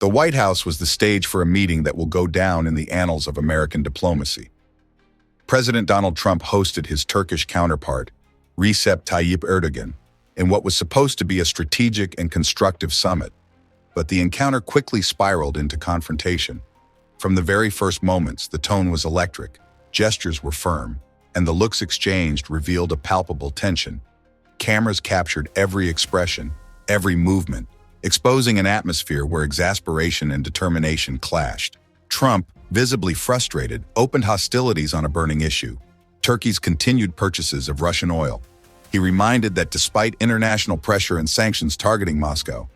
The White House was the stage for a meeting that will go down in the annals of American diplomacy. President Donald Trump hosted his Turkish counterpart, Recep Tayyip Erdoğan, in what was supposed to be a strategic and constructive summit. But the encounter quickly spiraled into confrontation. From the very first moments, the tone was electric, gestures were firm, and the looks exchanged revealed a palpable tension. Cameras captured every expression, every movement, exposing an atmosphere where exasperation and determination clashed. Trump, visibly frustrated, opened hostilities on a burning issue: Turkey's continued purchases of Russian oil. He reminded that despite international pressure and sanctions targeting Moscow,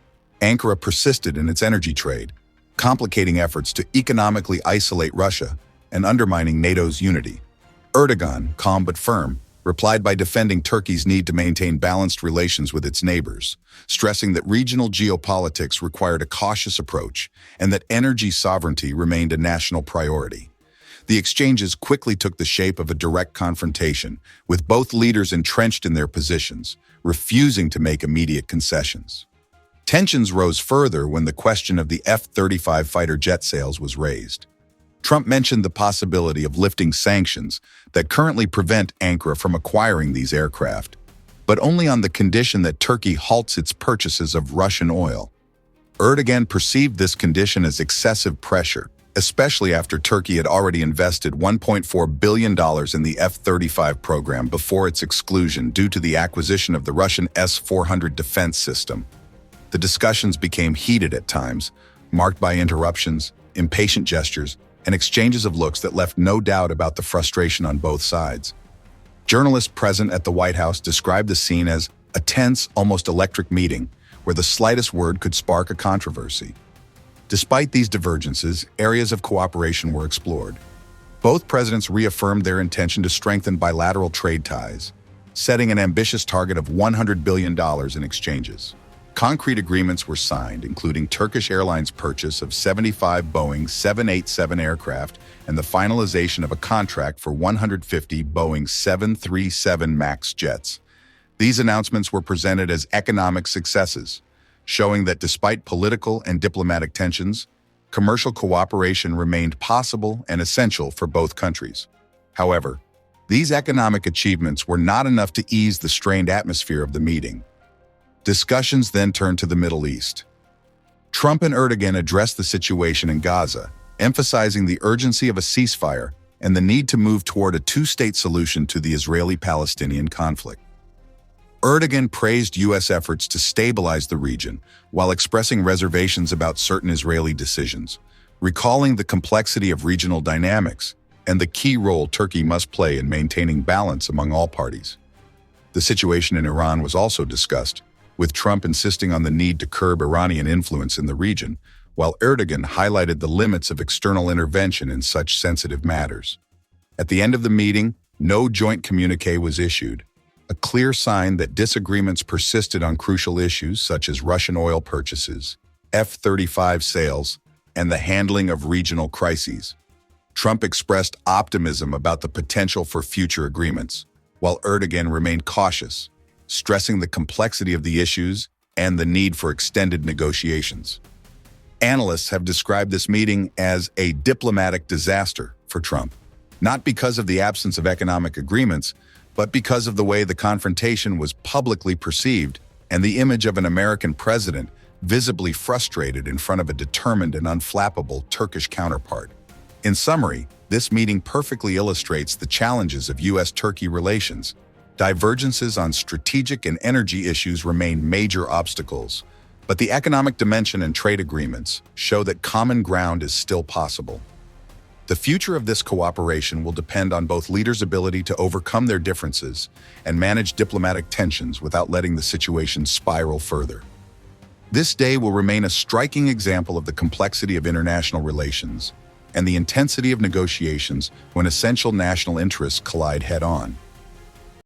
Ankara persisted in its energy trade, complicating efforts to economically isolate Russia and undermining NATO's unity. Erdoğan, calm but firm, replied by defending Turkey's need to maintain balanced relations with its neighbors, stressing that regional geopolitics required a cautious approach and that energy sovereignty remained a national priority. The exchanges quickly took the shape of a direct confrontation, with both leaders entrenched in their positions, refusing to make immediate concessions. Tensions rose further when the question of the F-35 fighter jet sales was raised. Trump mentioned the possibility of lifting sanctions that currently prevent Ankara from acquiring these aircraft, but only on the condition that Turkey halts its purchases of Russian oil. Erdoğan perceived this condition as excessive pressure, especially after Turkey had already invested $1.4 billion in the F-35 program before its exclusion due to the acquisition of the Russian S-400 defense system. The discussions became heated at times, marked by interruptions, impatient gestures, and exchanges of looks that left no doubt about the frustration on both sides. Journalists present at the White House described the scene as a tense, almost electric meeting where the slightest word could spark a controversy. Despite these divergences, areas of cooperation were explored. Both presidents reaffirmed their intention to strengthen bilateral trade ties, setting an ambitious target of $100 billion in exchanges. Concrete agreements were signed, including Turkish Airlines' purchase of 75 Boeing 787 aircraft and the finalization of a contract for 150 Boeing 737 MAX jets. These announcements were presented as economic successes, showing that despite political and diplomatic tensions, commercial cooperation remained possible and essential for both countries. However, these economic achievements were not enough to ease the strained atmosphere of the meeting. Discussions then turned to the Middle East. Trump and Erdoğan addressed the situation in Gaza, emphasizing the urgency of a ceasefire and the need to move toward a two-state solution to the Israeli-Palestinian conflict. Erdoğan praised U.S. efforts to stabilize the region while expressing reservations about certain Israeli decisions, recalling the complexity of regional dynamics and the key role Turkey must play in maintaining balance among all parties. The situation in Iran was also discussed, with Trump insisting on the need to curb Iranian influence in the region, while Erdoğan highlighted the limits of external intervention in such sensitive matters. At the end of the meeting, no joint communiqué was issued, a clear sign that disagreements persisted on crucial issues such as Russian oil purchases, F-35 sales, and the handling of regional crises. Trump expressed optimism about the potential for future agreements, while Erdoğan remained cautious, stressing the complexity of the issues and the need for extended negotiations. Analysts have described this meeting as a diplomatic disaster for Trump, not because of the absence of economic agreements, but because of the way the confrontation was publicly perceived and the image of an American president visibly frustrated in front of a determined and unflappable Turkish counterpart. In summary, this meeting perfectly illustrates the challenges of U.S.-Turkey relations. Divergences on strategic and energy issues remain major obstacles, but the economic dimension and trade agreements show that common ground is still possible. The future of this cooperation will depend on both leaders' ability to overcome their differences and manage diplomatic tensions without letting the situation spiral further. This day will remain a striking example of the complexity of international relations and the intensity of negotiations when essential national interests collide head-on.